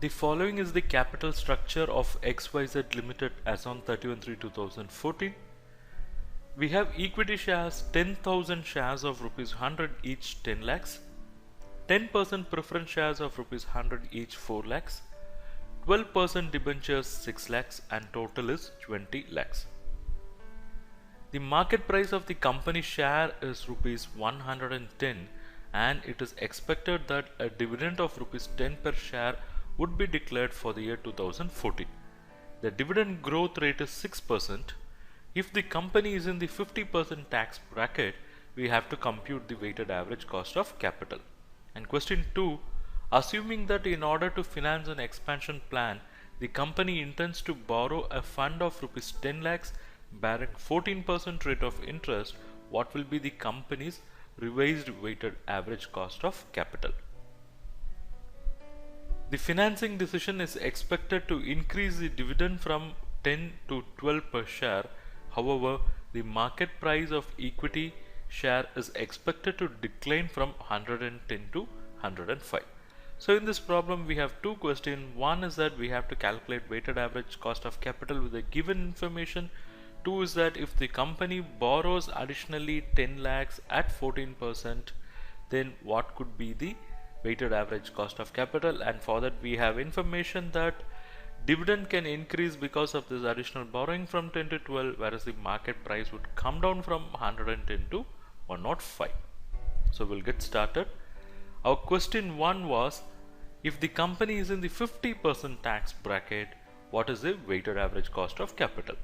The following is the capital structure of XYZ Limited as on 31/3/2014. We have equity shares 10,000 shares of rupees 100 each 10 lakhs, 10% preference shares of rupees 100 each 4 lakhs, 12% debentures 6 lakhs, and total is 20 lakhs. The market price of the company share is rupees 110 and it is expected that a dividend of rupees 10 per share would be declared for the year 2014. The dividend growth rate is 6%. If the company is in the 50% tax bracket, we have to compute the weighted average cost of capital. And question 2, assuming that in order to finance an expansion plan, the company intends to borrow a fund of rupees 10 lakhs bearing 14% rate of interest, what will be the company's revised weighted average cost of capital? The financing decision is expected to increase the dividend from 10 to 12 per share. However, the market price of equity share is expected to decline from 110 to 105. So in this problem we have two questions. One is that we have to calculate weighted average cost of capital with the given information. Two is that if the company borrows additionally 10 lakhs at 14%, then what could be the weighted average cost of capital? And for that we have information that dividend can increase because of this additional borrowing from 10 to 12, whereas the market price would come down from 110 to 105. So we'll get started. Our question 1 was, if the company is in the 50% tax bracket, what is the weighted average cost of capital?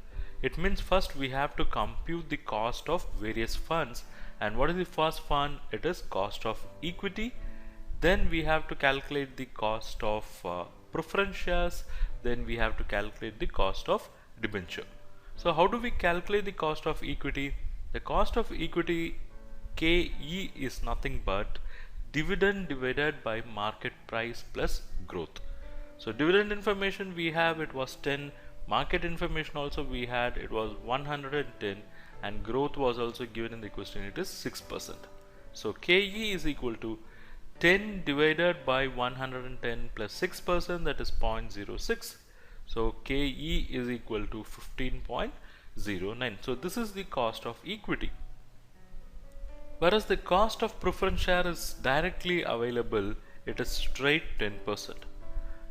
It means first we have to compute the cost of various funds. And what is the first fund? It is cost of equity. Then we have to calculate the cost of preference shares. Then we have to calculate the cost of debenture. So how do we calculate the cost of equity? The cost of equity, KE, is nothing but dividend divided by market price plus growth. So dividend information we have, it was 10. Market information also we had, it was 110, and growth was also given in the question, it is 6%. So KE is equal to 10 divided by 110 plus 6%, that is 0.06. So KE is equal to 15.09. So this is the cost of equity. Whereas the cost of preference share is directly available, it is straight 10%.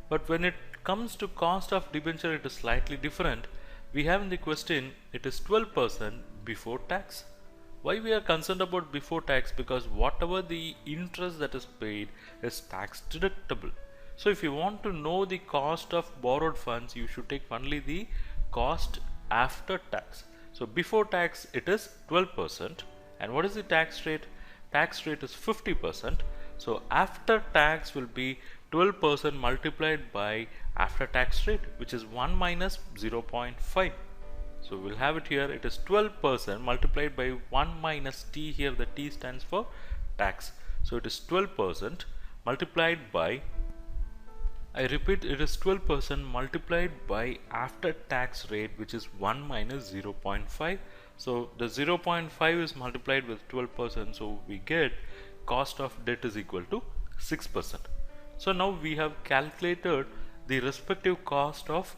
But when it comes to cost of debenture, it is slightly different. We have in the question, it is 12% before tax. Why we are concerned about before tax? Because whatever the interest that is paid is tax deductible. So if you want to know the cost of borrowed funds, you should take only the cost after tax. So before tax it is 12%. And what is the tax rate? Tax rate is 50%. So after tax will be 12% multiplied by after tax rate, which is 1 minus 0.5. So we'll have it here, it is 12% multiplied by 1 minus t, here the t stands for tax. So it is 12% multiplied by, I repeat, it is 12% multiplied by after tax rate, which is 1 minus 0.5. So the 0.5 is multiplied with 12%, so we get cost of debt is equal to 6%. So now we have calculated the respective cost of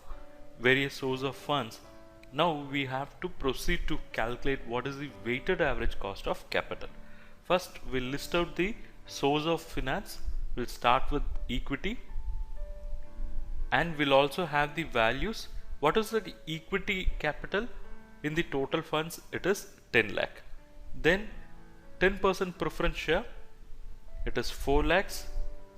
various sources of funds. Now we have to proceed to calculate what is the weighted average cost of capital. First we'll list out the source of finance. We'll start with equity, and we'll also have the values. What is the equity capital? In the total funds it is 10 lakh. Then 10% preference share, it is 4 lakhs.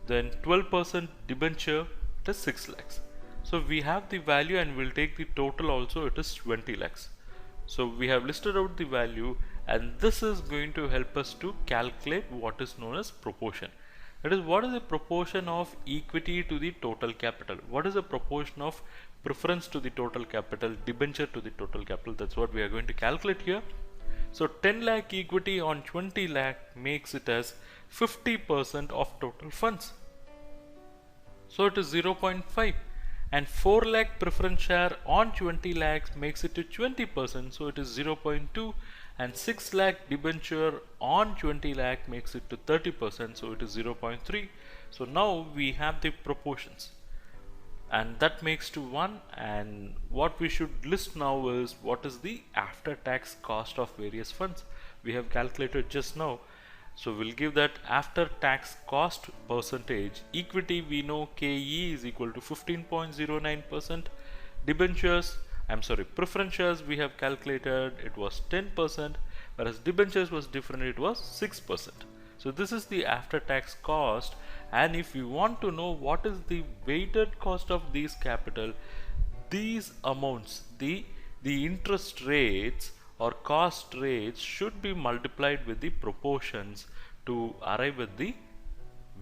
Then 12% debenture, it is 6 lakhs. So we have the value and we'll take the total also, it is 20 lakhs. So we have listed out the value, and this is going to help us to calculate what is known as proportion. That is, what is the proportion of equity to the total capital? What is the proportion of preference to the total capital, debenture to the total capital? That's what we are going to calculate here. So 10 lakh equity on 20 lakh makes it as 50% of total funds. So it is 0.5. And 4 lakh preference share on 20 lakhs makes it to 20%. So it is 0.2. And 6 lakh debenture on 20 lakh makes it to 30%. So it is 0.3. So now we have the proportions. and that makes to 1. And what we should list now is what is the after tax cost of various funds we have calculated just now. So we'll give that after tax cost percentage. Equity, we know KE is equal to 15.09%. Debentures, preference shares we have calculated, it was 10%, whereas debentures was different, it was 6%. So this is the after tax cost, and if you want to know what is the weighted cost of these capital, these amounts, the interest rates or cost rates should be multiplied with the proportions to arrive at the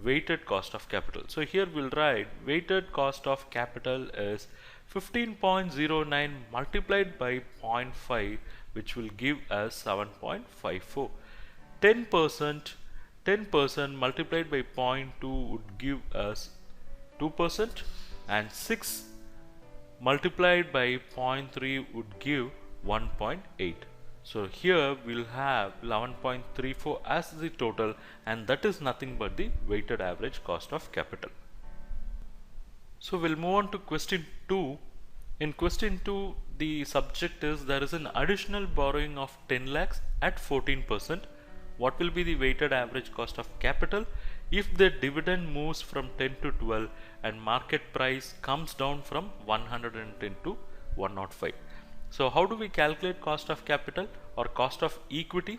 weighted cost of capital. So here we'll write weighted cost of capital is 15.09 multiplied by 0.5, which will give us 7.54. 10% multiplied by 0.2 would give us 2%, and 6 multiplied by 0.3 would give 1.8. So here we'll have 11.34 as the total, and that is nothing but the weighted average cost of capital. So we'll move on to question 2. In question 2, the subject is there is an additional borrowing of 10 lakhs at 14%. What will be the weighted average cost of capital if the dividend moves from 10 to 12 and market price comes down from 110 to 105? So how do we calculate cost of capital or cost of equity?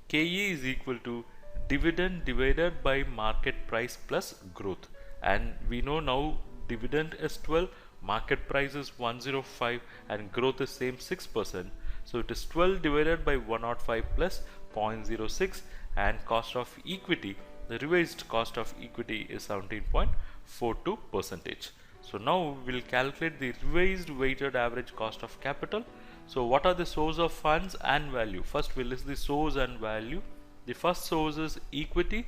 KE is equal to dividend divided by market price plus growth, and we know now dividend is 12, market price is 105, and growth is same 6%. So it is 12 divided by 105 plus 0.06, and cost of equity, the revised cost of equity is 17.42%. So now we'll calculate the revised weighted average cost of capital. So what are the source of funds and value? First we'll list the source and value. The first source is equity,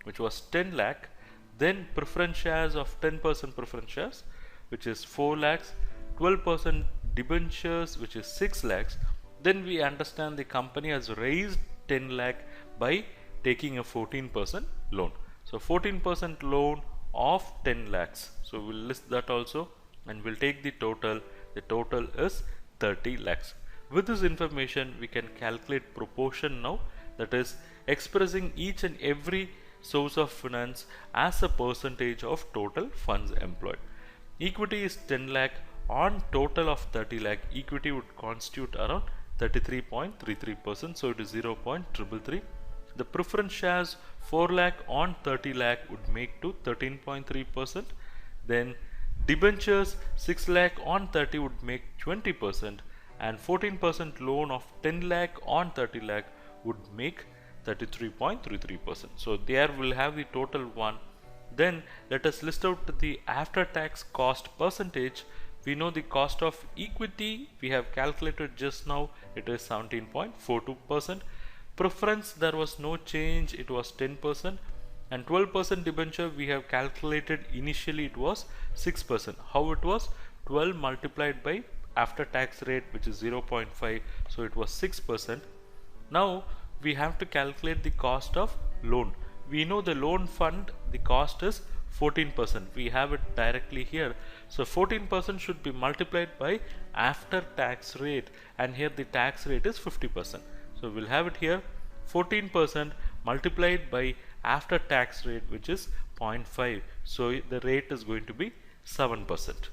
which was 10 lakh, then preference shares of 10% preference shares, which is 4 lakhs, 12% debentures, which is 6 lakhs. Then we understand the company has raised 10 lakh by taking a 14% loan. So 14% loan of 10 lakhs. So we'll list that also, and we'll take the total. The total is 30 lakhs. With this information we can calculate proportion now, that is expressing each and every source of finance as a percentage of total funds employed. Equity is 10 lakh on total of 30 lakh. Equity would constitute around 33.33%, so it is 0.333. The preference shares 4 lakh on 30 lakh would make to 13.3%. Then debentures 6 lakh on 30 would make 20%, and 14% loan of 10 lakh on 30 lakh would make 33.33%. So there we'll have the total one. Then let us list out the after tax cost percentage. We know the cost of equity we have calculated just now, it is 17.42%. Preference, there was no change, it was 10%, and 12% debenture we have calculated initially, it was 6%. How it was? 12 multiplied by after tax rate, which is 0.5, so it was 6%. Now we have to calculate the cost of loan. We know the loan fund, the cost is 14%. We have it directly here. So 14% should be multiplied by after tax rate, and here the tax rate is 50%. So we'll have it here 14% multiplied by after tax rate, which is 0.5. So the rate is going to be 7%.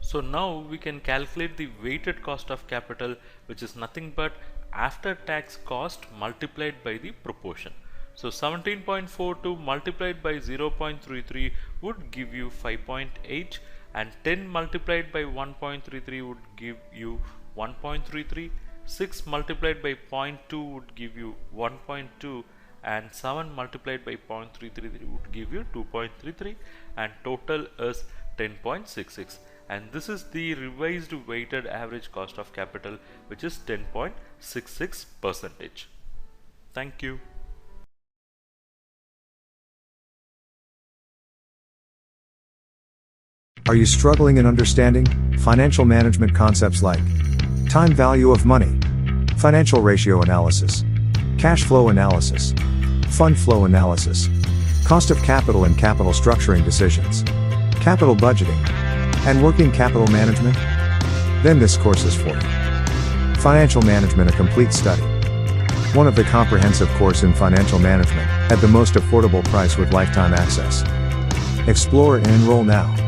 So now we can calculate the weighted cost of capital, which is nothing but after tax cost multiplied by the proportion. So 17.42 multiplied by 0.33 would give you 5.8, and 10 multiplied by 1.33 would give you 1.33. 6 multiplied by 0.2 would give you 1.2, and 7 multiplied by 0.33 would give you 2.33, and total is 10.66. And this is the revised weighted average cost of capital, which is 10.66%. Thank you. Are you struggling in understanding financial management concepts like time value of money, financial ratio analysis, cash flow analysis, fund flow analysis, cost of capital and capital structuring decisions, capital budgeting, and working capital management? Then this course is for you. Financial Management, a complete study. One of the comprehensive course in financial management, at the most affordable price with lifetime access. Explore and enroll now.